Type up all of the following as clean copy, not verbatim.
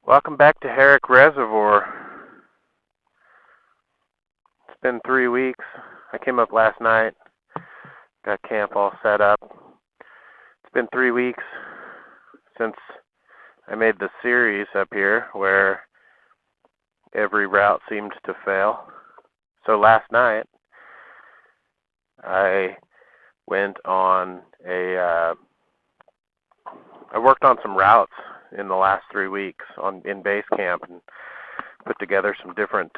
Welcome back to Herrick Reservoir. It's been 3 weeks. I came up last night, got camp all set up. It's been 3 weeks since I made the series up here where every route seemed to fail. So last night, I went on I worked on some routes in the last 3 weeks in base camp and put together some different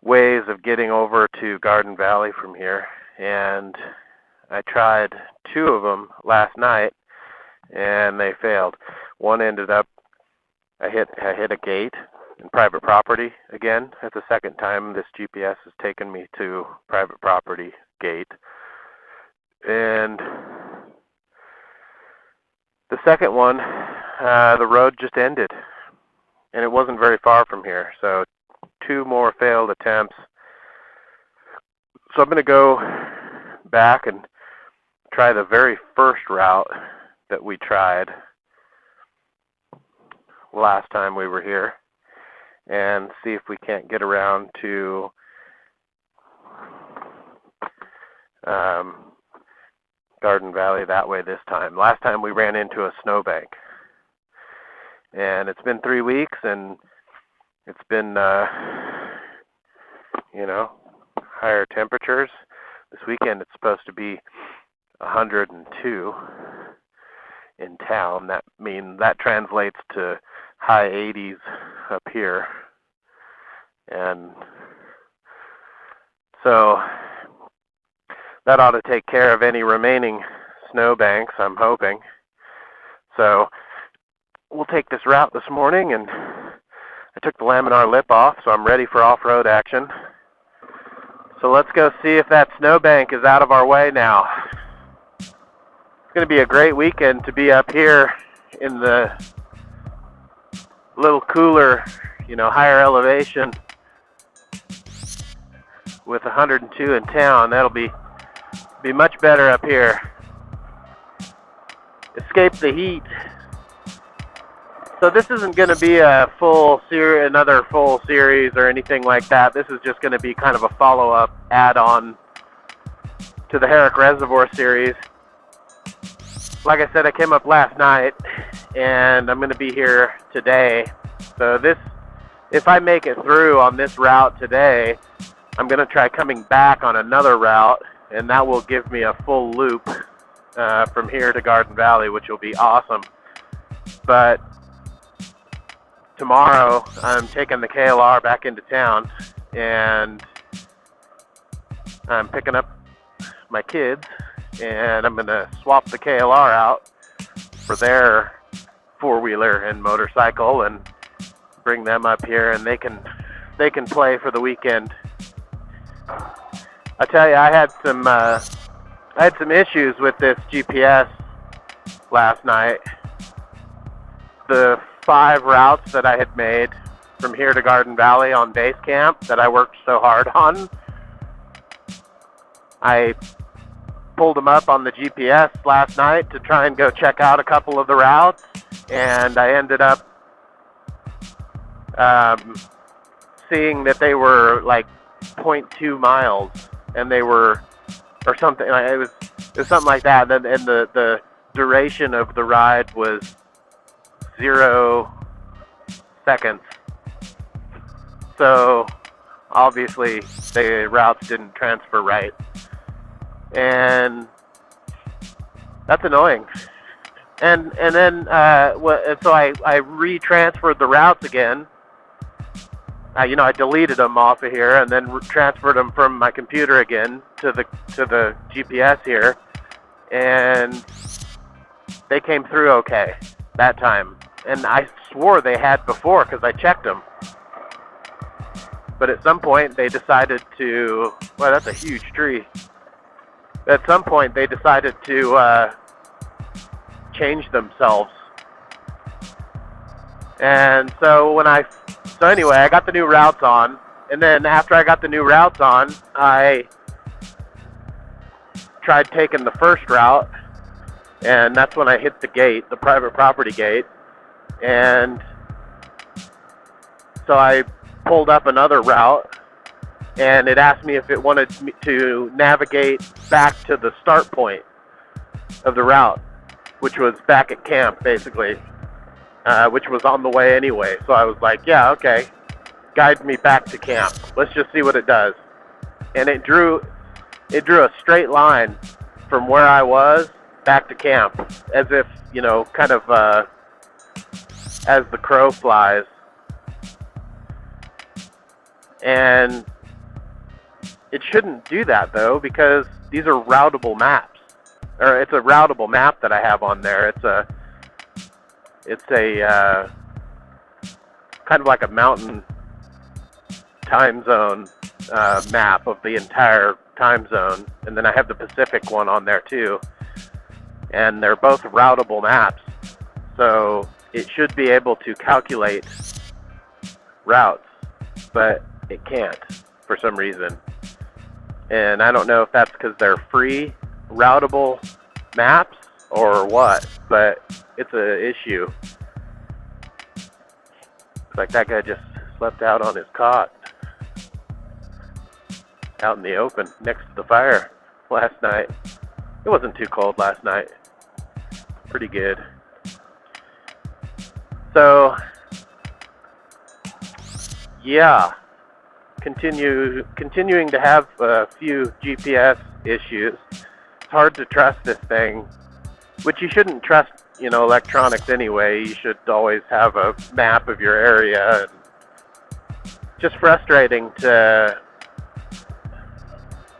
ways of getting over to Garden Valley from here. And I tried 2 of them last night, and they failed. One ended up, I hit a gate in private property again. That's the second time this GPS has taken me to private property gate. And the second one, the road just ended, and it wasn't very far from here. So 2 more failed attempts. So I'm going to go back and try the very first route that we tried last time we were here and see if we can't get around to Garden Valley that way this time. Last time we ran into a snowbank. And it's been 3 weeks, and it's been, higher temperatures. This weekend it's supposed to be 102 in town. That translates to high 80s up here. And so that ought to take care of any remaining snowbanks, I'm hoping. So we'll take this route this morning, and I took the laminar lip off, so I'm ready for off-road action. So let's go see if that snowbank is out of our way now. It's going to be a great weekend to be up here in the little cooler, higher elevation with 102 in town. That'll be much better up here. Escape the heat. So this isn't going to be another full series or anything like that. This is just going to be kind of a follow-up add-on to the Herrick Reservoir series. Like I said, I came up last night, and I'm going to be here today. So if I make it through on this route today, I'm going to try coming back on another route, and that will give me a full loop from here to Garden Valley, which will be awesome. But tomorrow, I'm taking the KLR back into town, and I'm picking up my kids, and I'm going to swap the KLR out for their 4-wheeler and motorcycle and bring them up here, and they can play for the weekend. I tell you, I had some issues with this GPS last night. The 5 routes that I had made from here to Garden Valley on base camp that I worked so hard on, I pulled them up on the GPS last night to try and go check out a couple of the routes, and I ended up seeing that they were like 0.2 miles, and they were, or something, it was something like that, and the duration of the ride was 0 seconds. So obviously the routes didn't transfer right, and that's annoying. And then so I retransferred the routes again. I deleted them off of here and then transferred them from my computer again to the GPS here, and they came through okay that time. And I swore they had before because I checked them. But at some point they decided to, well, that's a huge tree. At some point they decided to change themselves. And so anyway, I got the new routes on. And then after I got the new routes on, I tried taking the first route. And that's when I hit the gate, the private property gate. And So I pulled up another route, and it asked me if it wanted me to navigate back to the start point of the route, which was back at camp, basically, which was on the way anyway. So I was like, yeah, okay, guide me back to camp. Let's just see what it does. And it drew a straight line from where I was back to camp, as if, you know, kind of as the crow flies. And it shouldn't do that, though, because these are routable maps. Or it's a routable map that I have on there. It's a kind of like a mountain time zone map of the entire time zone, and then I have the Pacific one on there too, and they're both routable maps, so it should be able to calculate routes, but it can't for some reason. And I don't know if that's because they're free routable maps or what, but it's an issue. Looks like that guy just slept out on his cot out in the open next to the fire last night. It wasn't too cold last night. Pretty good. So, yeah, continuing to have a few GPS issues. It's hard to trust this thing, which you shouldn't trust, you know, electronics anyway. You should always have a map of your area. And just frustrating to,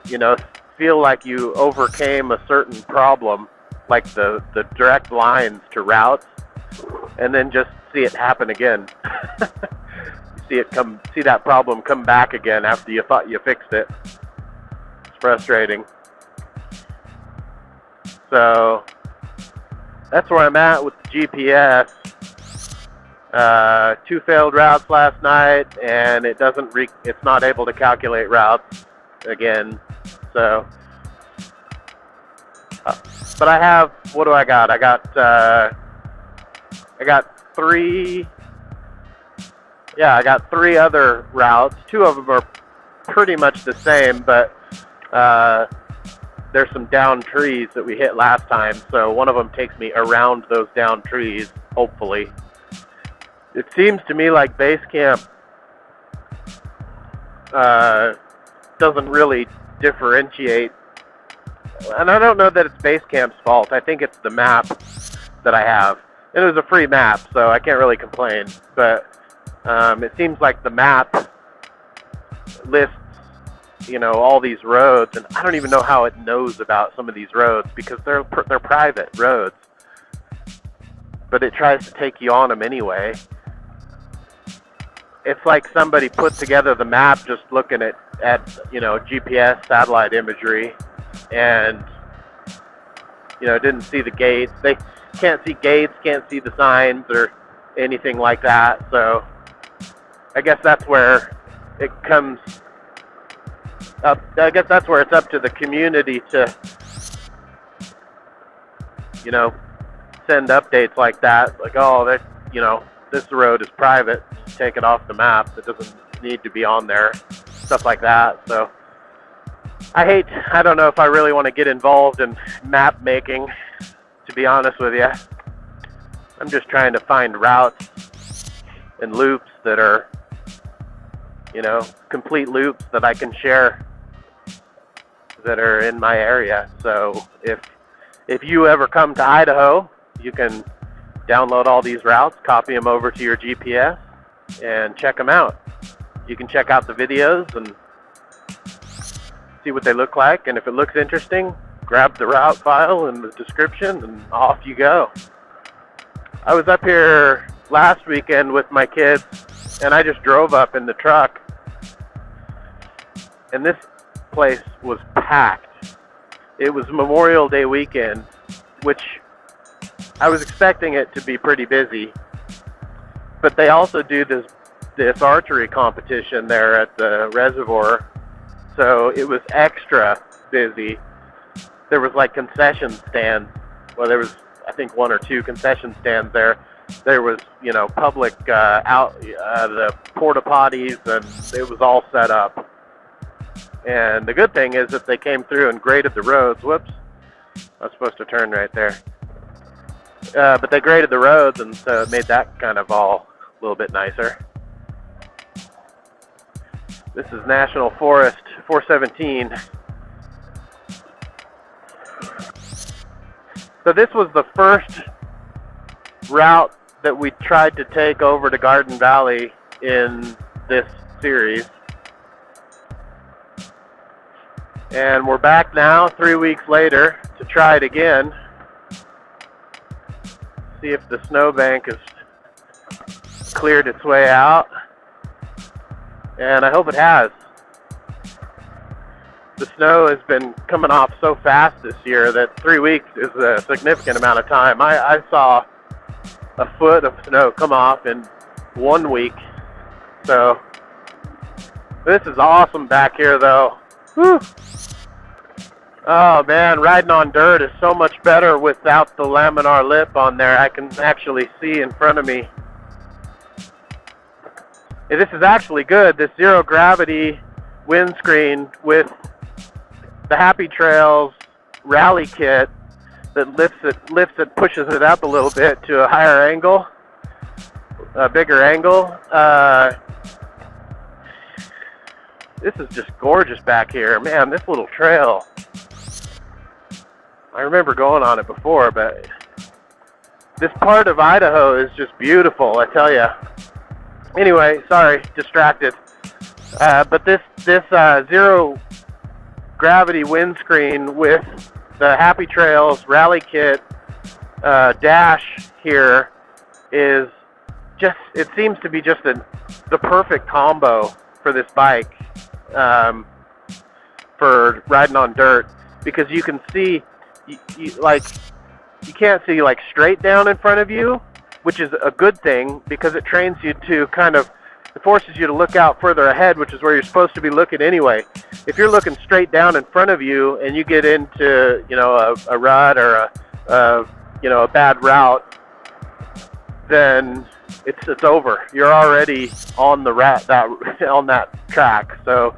you know, feel like you overcame a certain problem, like the direct lines to routes, and then just see it happen again. see that problem come back again after you thought you fixed it. It's frustrating. So that's where I'm at with the GPS. 2 failed routes last night, and it's not able to calculate routes again. So, but I have, what do I got? I got 3. Yeah, I got 3 other routes. 2 of them are pretty much the same, but there's some downed trees that we hit last time, so one of them takes me around those downed trees, hopefully. It seems to me like base camp doesn't really differentiate, and I don't know that it's base camp's fault. I think it's the map that I have. It was a free map, so I can't really complain, but it seems like the map lists, you know, all these roads, and I don't even know how it knows about some of these roads because they're private roads, but it tries to take you on them anyway. It's like somebody put together the map just looking at you know, GPS satellite imagery, and, you know, didn't see the gates. They can't see gates, can't see the signs or anything like that. So I guess that's where it comes up. I guess that's where it's up to the community to, you know, send updates like that. Like, oh, that, you know, this road is private. Just take it off the map. It doesn't need to be on there. Stuff like that. So I don't know if I really want to get involved in map making, to be honest with you. I'm just trying to find routes and loops that are, you know, complete loops that I can share that are in my area. So if you ever come to Idaho, you can download all these routes, copy them over to your GPS, and check them out. You can check out the videos and see what they look like, and if it looks interesting, grab the route file and the description, and off you go. I was up here last weekend with my kids, and I just drove up in the truck, and this place was packed. It was Memorial Day weekend, which I was expecting it to be pretty busy, but they also do this archery competition there at the reservoir, so it was extra busy. There was like concession stands. Well, there was, I think, 1 or 2 concession stands there, there was, you know, public the porta potties, and it was all set up. And the good thing is that they came through and graded the roads. Whoops, I was supposed to turn right there. But they graded the roads, and so it made that kind of all a little bit nicer. This is National Forest 417. So this was the first route that we tried to take over to Garden Valley in this series. And we're back now 3 weeks later to try it again. See if the snowbank has cleared its way out. And I hope it has. The snow has been coming off so fast this year that 3 weeks is a significant amount of time. I saw a foot of snow come off in 1 week. So this is awesome back here though. Whew. Oh man, riding on dirt is so much better without the laminar lip on there. I can actually see in front of me. And this is actually good, this zero gravity windscreen with the Happy Trails rally kit that lifts it, pushes it up a little bit to a higher angle, a bigger angle. This is just gorgeous back here. Man, this little trail, I remember going on it before, but this part of Idaho is just beautiful, I tell you. Anyway, sorry, distracted. But this zero gravity windscreen with the Happy Trails rally kit dash here is just, it seems to be just the perfect combo for this bike for riding on dirt, because you can see, you can't see like straight down in front of you, which is a good thing because it trains you to kind of, it forces you to look out further ahead, which is where you're supposed to be looking anyway. If you're looking straight down in front of you and you get into, you know, a rut or a bad route, then it's over. You're already on the on that track. So,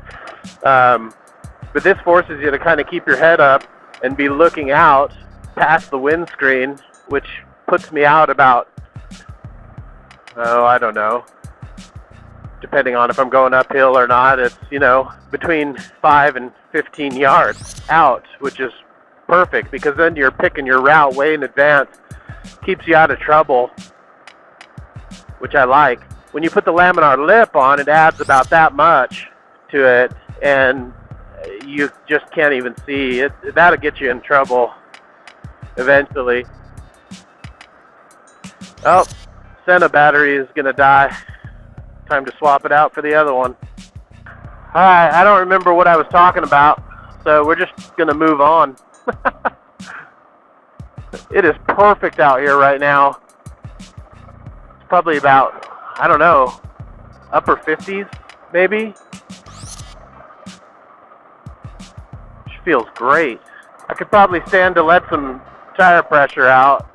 but this forces you to kind of keep your head up and be looking out past the windscreen, which puts me out about, I don't know, depending on if I'm going uphill or not, it's, you know, between 5 and 15 yards out, which is perfect because then you're picking your route way in advance. Keeps you out of trouble, which I like. When you put the laminar lip on, it adds about that much to it, and you just can't even see it. That'll get you in trouble eventually. Oh, Senna battery is gonna die. Time to swap it out for the other one. Alright, I don't remember what I was talking about, so we're just gonna move on. It is perfect out here right now. It's probably about, I don't know, upper 50s maybe. Which feels great. I could probably stand to let some tire pressure out.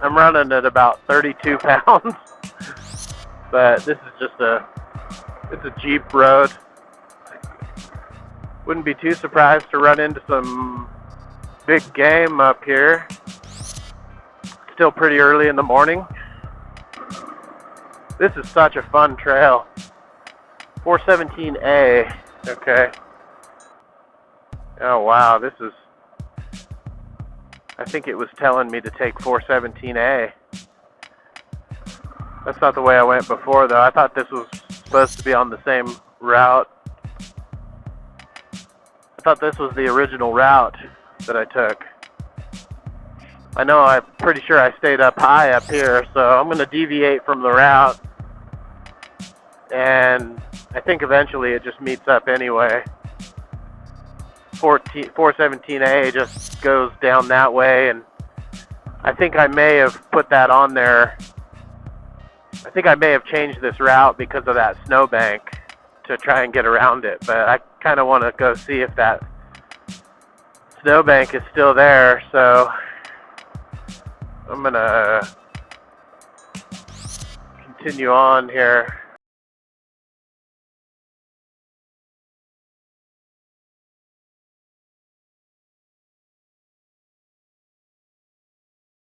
I'm running at about 32 pounds. But this is just it's a Jeep road. Wouldn't be too surprised to run into some big game up here. Still pretty early in the morning. This is such a fun trail. 417A, okay. Oh wow, this is, I think it was telling me to take 417A. That's not the way I went before, though. I thought this was supposed to be on the same route. I thought this was the original route that I took. I know, I'm pretty sure I stayed up high up here, so I'm going to deviate from the route. And I think eventually it just meets up anyway. 417A just goes down that way, and I think I may have put that on there. I think I may have changed this route because of that snowbank to try and get around it, but I kind of want to go see if that snowbank is still there, so I'm gonna continue on here.